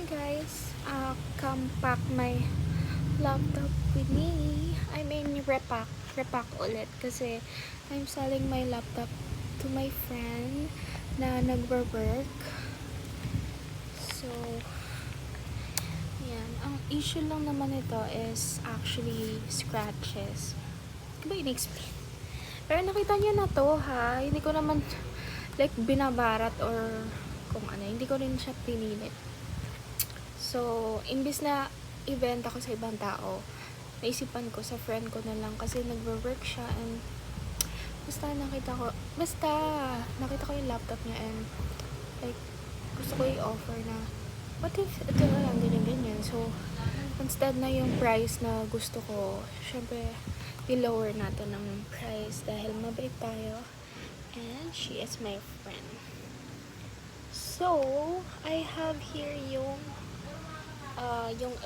guys, come pack my laptop with me. I mean repack ulit kasi I'm selling my laptop to my friend na nagwo-work. So yan, ang issue lang naman ito is actually scratches. Hindi ba in-explain? Pero nakita niyo na to ha, hindi ko naman like binabarat or kung ano, hindi ko rin siya pinilit. So, imbis na ibenta ko sa ibang tao, naisipan ko sa friend ko na lang kasi nagwo-work siya and nakita ko yung laptop niya and like, gusto ko i-offer na what if ito na lang, ganyan. So, instead na yung price na gusto ko, syempre, i-lower natin ng price dahil mabait tayo and she is my friend. So, I have here yung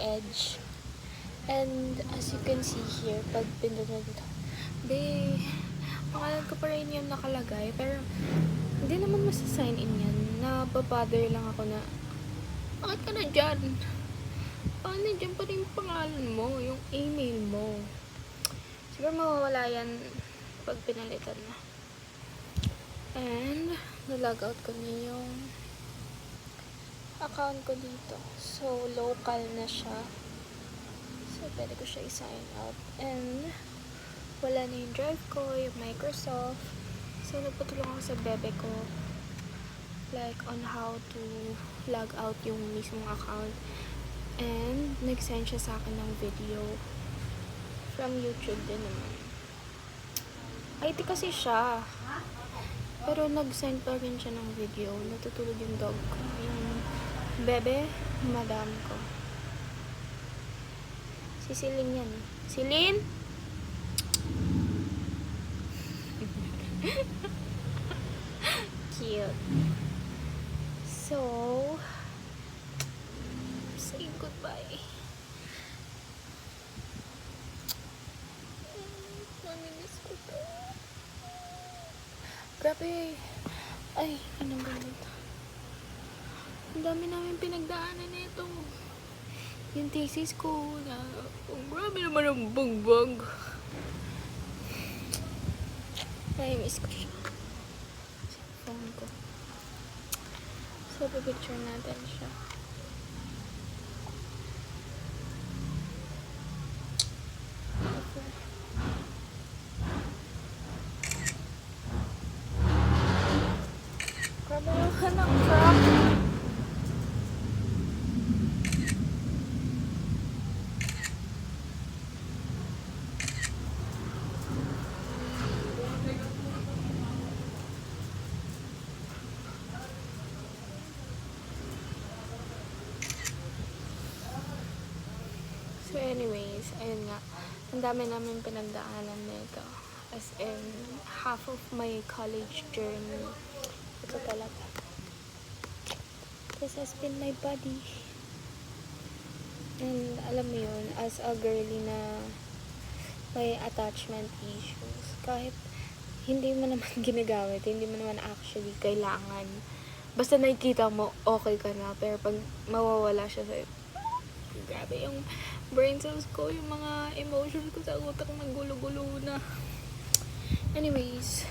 edge. And as you can see here, pag pindutin dito, pangalan ko pa rin yung nakalagay, pero hindi naman masa-sign in yan. Nababother lang ako na, bakit ka na dyan? Paano dyan pa rin yung pangalan mo, yung email mo? Siguro mawawala yan pag pinalitan na. And, nalog out ko na yung account ko dito. So, local na siya. So, pwede ko siya i-sign out. And, wala na yung drive ko, yung Microsoft. So, nagpatulong ako sa bebe ko. Like, on how to log out yung mismong account. And, nag-send siya sa akin ng video. From YouTube din naman. IT kasi siya. Pero, nag-send pa rin siya ng video. Natutulog yung dog ko. Yung bebe, madam ko. Si Celine yan. Celine? Cute. So, say goodbye. Namimiss ko to. Grabe. Ay, anong ganun? Ang dami namin pinagdaanan nito. Yung thesis ko na, grabe naman ang bugbog. Ay, miss ko siya. Phone ko. So, pipicture natin siya. Okay. Grabe naman ang crap. So anyways, ayun nga. Ang dami namin pinagdaanan nito. As in, half of my college journey. Ito talaga. This has been my body. And alam mo yun, as a girly na may attachment issues, kahit hindi mo naman ginagamit, hindi mo naman actually kailangan. Basta nakikita mo, okay ka na. Pero pag mawawala siya sa'yo, grabe yung brain cells ko, yung mga emotions ko sa utak naggulo-gulo na. Anyways,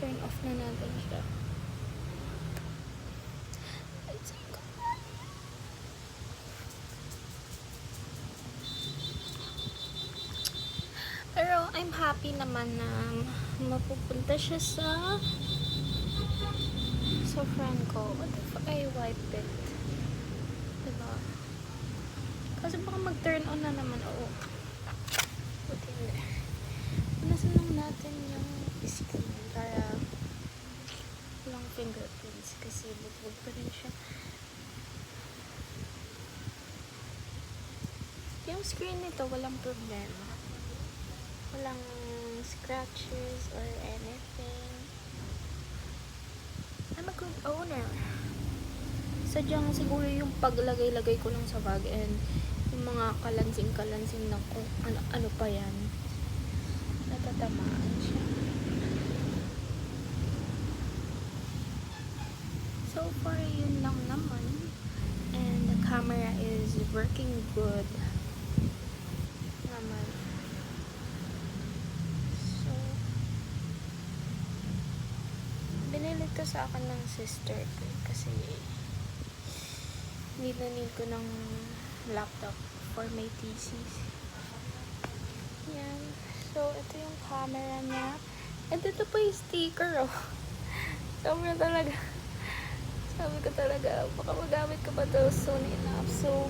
turn off na natin siya. Pero I'm happy naman na mapupunta siya sa friend ko. What if I wipe it? Diba? Kasi baka mag-turn on na naman. Oo. Buti hindi. Punasan lang natin yung screen para walang fingerprints kasi bugbog pa rin siya. Yung screen nito walang problema. Walang scratches or anything. I'm a good owner. Sadyang siguro yung paglagay-lagay ko lang sa bag and yung mga kalansing na kung ano pa yan, natatamaan siya. So far, yun lang naman. And camera is working good naman. So, binili to sa akin ng sister ko kasi need ko ng laptop for my thesis. Yan. So, ito yung camera niya. And ito pa yung sticker, oh. Sabi ko talaga, baka magamit ko pa to soon enough. So,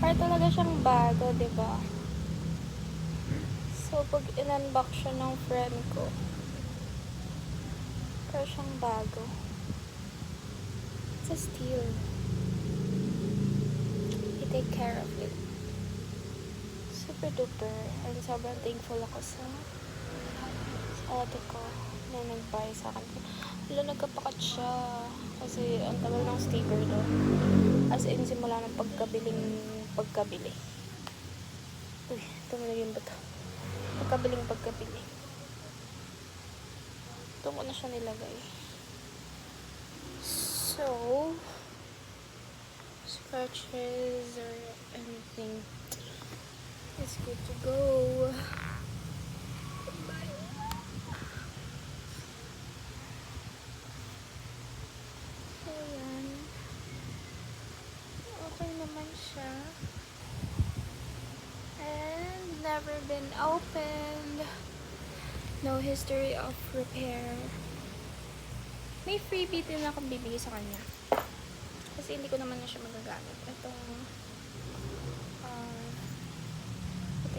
para talaga siyang bago, diba? So, pag in-unbox siya ng friend ko, para siyang bago. It's a steal. I take care of it. Super duper. And sobrang thankful ako sa ate ko na nag-buy sa akin. Wala, nagkapakat siya. Kasi ang tagal ng sticker doon. As in, simula ng pagkabili. Uy, tumulagin ba ito? Pagkabili. Ito ko na siya nilagay. So, scratches or anything, it's good to go. So, yan. Okay naman siya. And never been opened. No history of repair. May freebie din akong bibigay sa kanya. Kasi hindi ko naman na siya magagamit. Itong, what do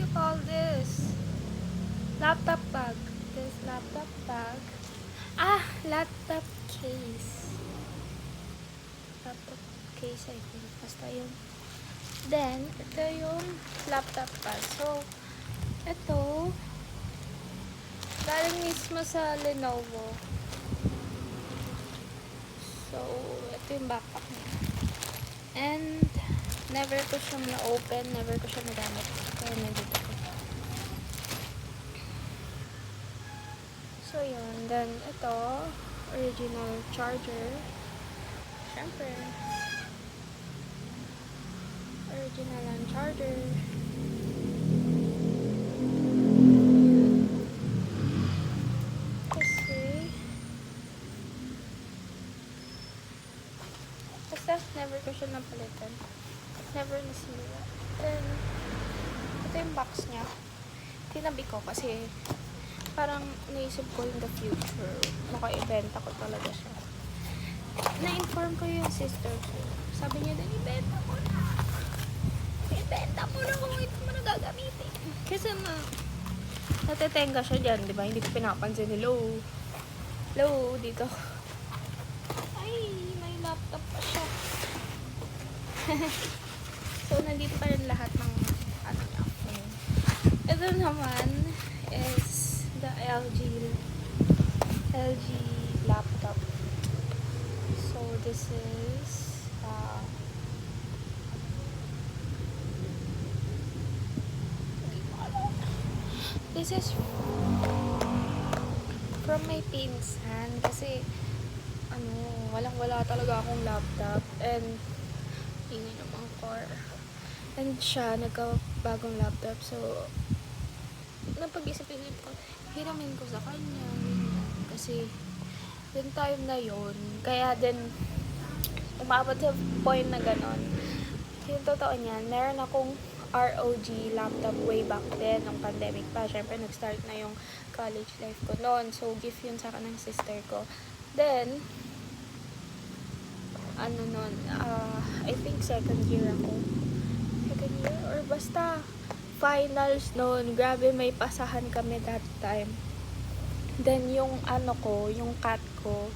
you call this? Laptop bag. This laptop bag. Laptop case. Laptop case, I think. Basta yun. Then, ito yung laptop bag. So, ito, galing mismo sa Lenovo. So, ito yung backpack niya. And, never ko siyang na-open, never ko siya nagamit. Kaya nandito ko. So, yun. Then, ito, original charger. Siyempre, original ang charger. Never ko siya napalitan. Never nasira. Then, ito yung box niya. Tinabi ko kasi parang naisip ko in the future maka-ibenta ko talaga siya. Na-inform ko yung sister ko. Sabi niya din, ibenta mo na kung ito mo na gagamitin. Kasi natetenga siya dyan, di ba? Hindi ko pinapansin. Hello, dito. Ay, may laptop pa siya. So, nandito pa rin lahat ng ano niya. Ito naman is the LG laptop. So, this is from my pinsan kasi walang-wala talaga akong laptop and ingin ng car. And siya, nagka-bagong laptop. So, napag-isip-isip ko, hiramin ko sa kanya. Kasi, yung time na yun, kaya din, umabot sa point na ganon. Yung totoo niyan, meron akong ROG laptop way back then, nung pandemic pa. Syempre, nag-start na yung college life ko noon. So, gift yun sa akin ng sister ko. Then, I think second year or basta finals noon. Grabe, may pasahan kami that time. Then yung yung cat ko,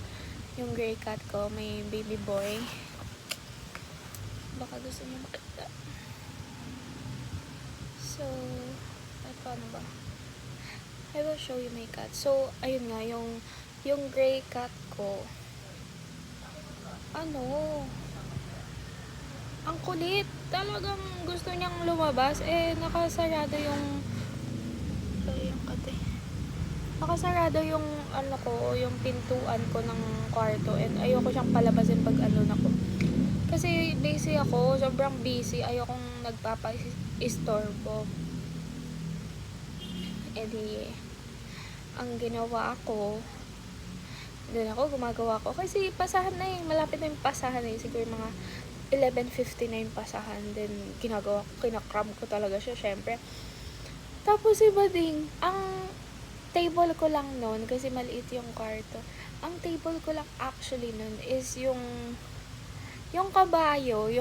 yung gray cat ko, may baby boy, baka gusto niya makita. So, paano ba? I will show you my cat. So, ayun nga, yung gray cat ko, ang kulit. Talagang gusto niyang lumabas. Nakasarado yung kate. Nakasarado yung ano ko, yung pintuan ko ng kwarto and ayoko siyang palabasin pag alone ako. Kasi busy ako, sobrang busy. Ayokong nagpapa-istorbo. E di, ang ginawa ko, doon ako gumagawa ko. Kasi pasahan na eh, malapit na yung pasahan eh. Siguro mga 11:50 na yung pasahan. Then, ginagawa ko, kinakram ko talaga siya, syempre. Tapos iba ding, ang table ko lang noon, kasi maliit yung kwarto. Ang table ko lang actually noon is yung kabayo,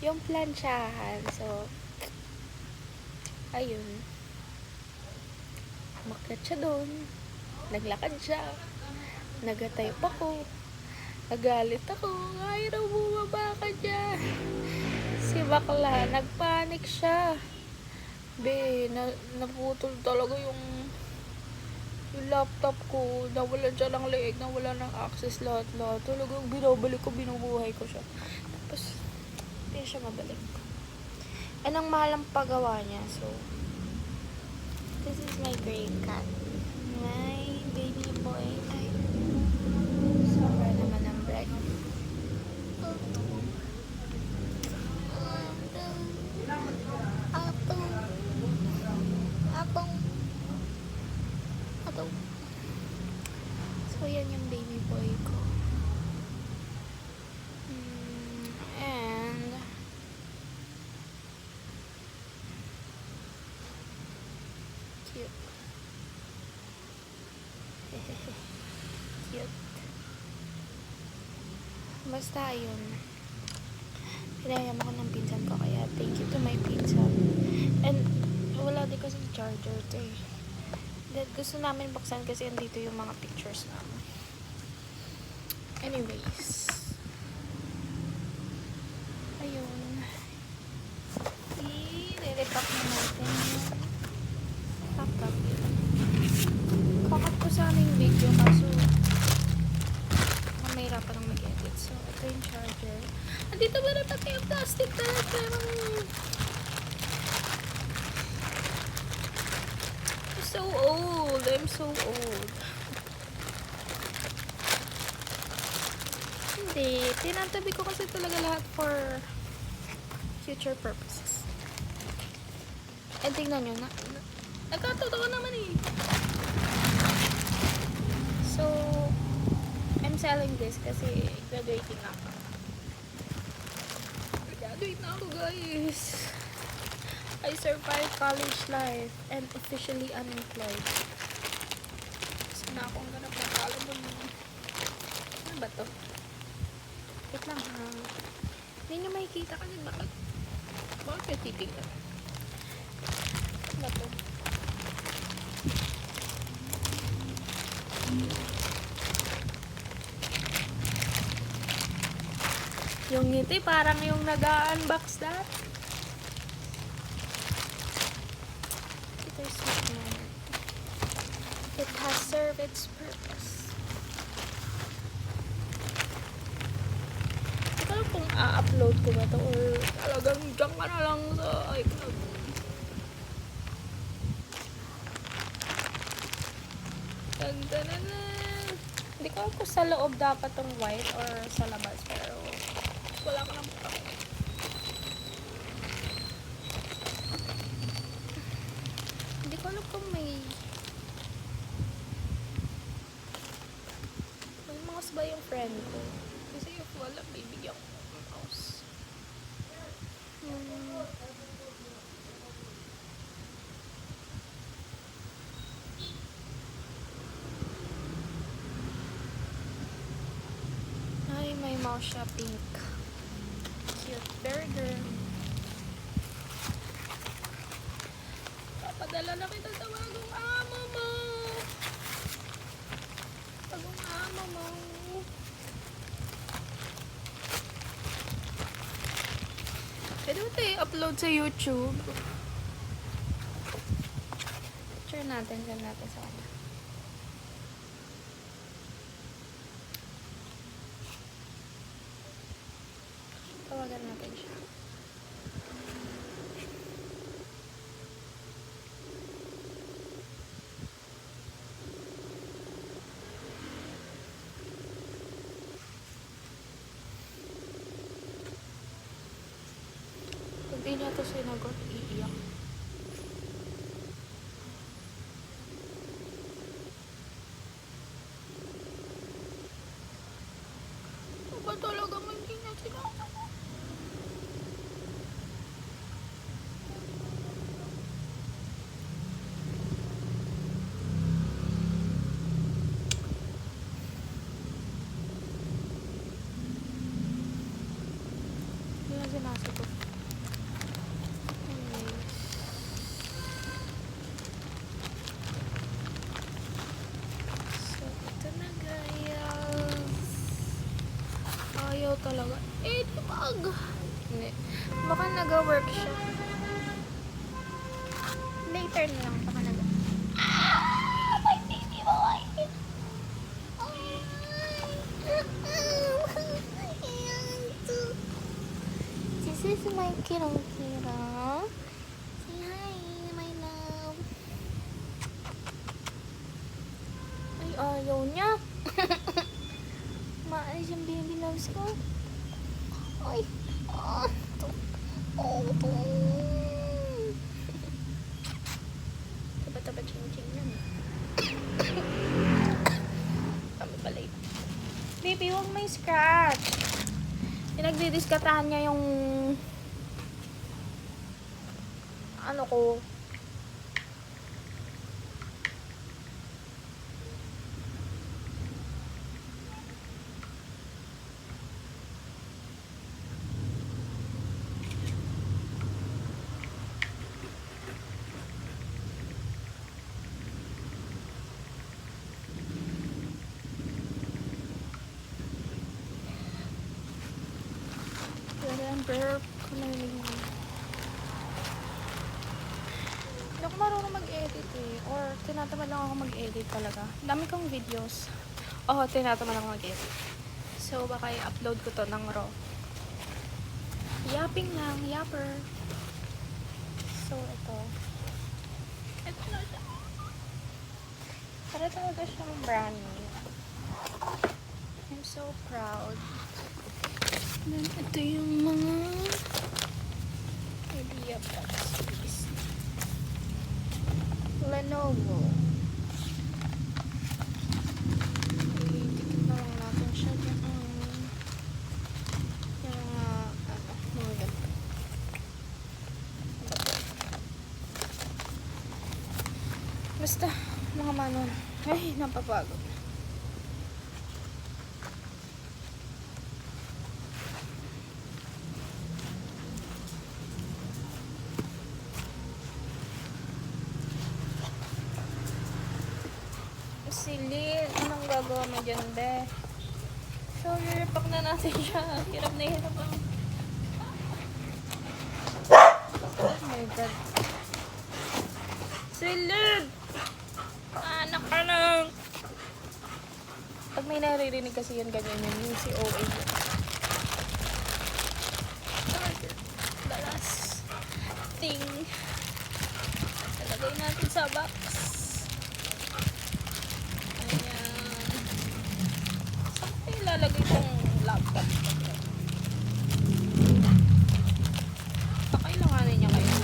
yung plansyahan. So, ayun. Umakyat siya doon. Naglakad siya. Nagatayo pa ko. Nagalit ako. Ay, raw bumaba ka dyan. Si bakla, nagpanik siya. Naputol talaga yung laptop ko. Nawalan siya ng leeg, nawalan ng access lahat-lahat. Talagang binabalik ko, binubuhay ko siya. Tapos, hindi siya mabalik. And ang mahal ang paggawa niya. So, this is my gray cat. My baby boy. Ay, sobra naman ang bright. Atong. So, yan yung baby boy ko. And, cute. Cute. Basta yun. Pinayam ako ng pinsan ko, kaya thank you to my pinsan. And wala din kasi charger to eh. Then, gusto namin buksan kasi andito yung mga pictures namin. Anyways. Ayun. I-repack na natin yung laptop yun. Kakat ko sana yung video kaso mahirapan ng mag-edit. So, ito yung charger. Andito ba na pati yung plastic talaga? Pero I'm so old. I'm so old. Hindi. Tinatabi ko kasi talaga lahat for future purposes. And tingnan nyo, nagkatotoo naman eh. So, I'm selling this kasi graduating na ako. Graduate na ako, guys. I survived college life and officially unemployed. Sana akong ganap na alam mo. Ano ba to? Wait lang ha. Hindi nyo makikita kasi bakit yung titignan? Ano ba to? Yung ngiti parang yung nag-unbox that. It has served its purpose. Hindi ko alam kung a-upload ko ba ito or talagang dyan ka na lang sa iCloud. Hindi ko alam kung sa loob dapat tong white or sa labas, pero wala ko naman ako. Hindi ko alam kung may mouse ba yung friend ko. Kasi if wala, bibigyan ko ng mouse. Ay, may mouse siya, pink. Cute burger. Papadala na kita sa bagong amo mo. Bagong amo mo. Pwede mo ito i-upload sa YouTube. Picture natin, send natin sa kanya. Tawagan natin siya. Hindi niya to sinagot, iiyak. Ano ba talaga mo hindi niya sinagot? Hindi niya sinasagot. So, ito na guys. Ayaw talaga. Eh, di bag. Hindi. Baka nag-work siya. Later na lang. Baka nag- my baby boy! This is my kirong-kirong. Say hi, my love. Ay, ayaw niya. Maalis yung baby loves ko. Ay, Taba-taba ching-ching yan. Kami pala yun. Baby, huwag may scratch. Pinagdidiskatahan niya yung ano ko. Burp. Hindi ako marunong mag-edit eh. Or tinatamad lang ako mag-edit talaga. Dami kong videos. Oo, tinatamad lang ako mag-edit. So, baka i-upload ko to ng raw. Yapping lang. Yapper. So, ito. Ito na siya. Para talaga siyang brand new. I'm so proud. Then, ito yung mga idea box piece. Lenovo. Itikit na lang natin siya dyan. Yung mga, mga ganito. Basta, mga manon. Ay, napapagod. Silid, anong gagawa mo dyan, be? So, repack na natin siya. Hirap na hirap ang... Oh my god. Silid! Anak ka lang! Pag may naririnig kasi yun, ganyan yun. Yung si OA yun. Charger. The last thing. Talagay natin sa box. Ilalagay kong laptop. Kakailanganin niya kayo.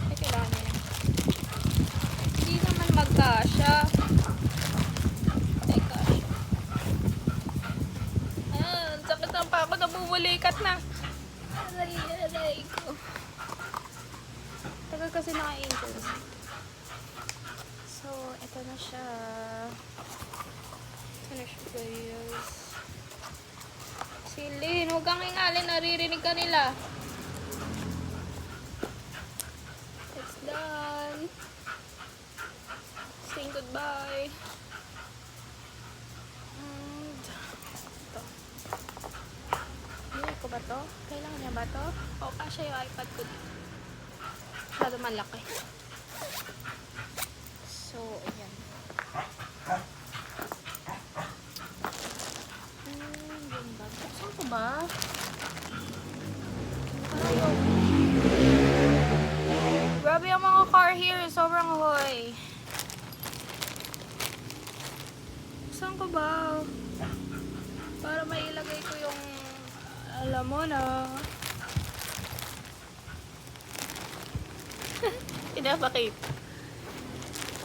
Ay, kailangan niya. Hindi naman magkasya. Ay, kasya. Ayan, sakit ang pa ako. Nabubulikat na. Aray ko. Tagal kasi naka-intens. So, ito na siya. Finish videos. Silin, huwag kang ingalin, naririnig ka nila. It's done. Saying goodbye. And ito. Hindi ko ba to? Kailangan niya ba to? O, kasya yung iPad ko dito. Masyado malaki. So, ayan. Saan ko ba? Grabe ang mga car here. Sobrang hoy. Saan ko ba? Para mailagay ko yung alam mo na. pinapakita.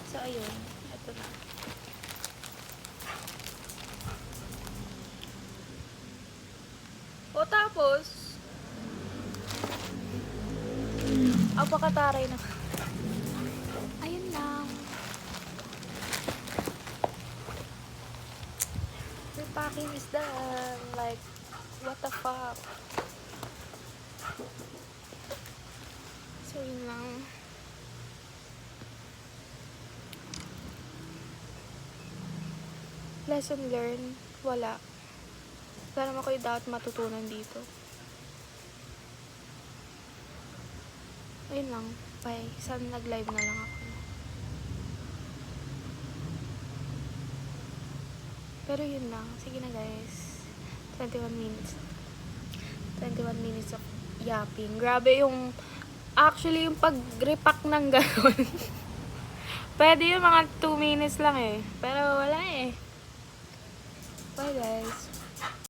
So, ayun. Ito na. O tapos, apakataray na. Ayun lang. The packing is done. Like, what the fuck? So, yun lang. Lesson learned. Wala. Wala naman kayo dapat matutunan dito. Ayun lang. Bye. Sana nag-live na lang ako. Pero yun lang. Sige na guys. 21 minutes. 21 minutes of yapping. Grabe yung... Actually, yung pag-repack ng gano'n. Pwede yung mga 2 minutes lang eh. Pero wala eh. Bye guys.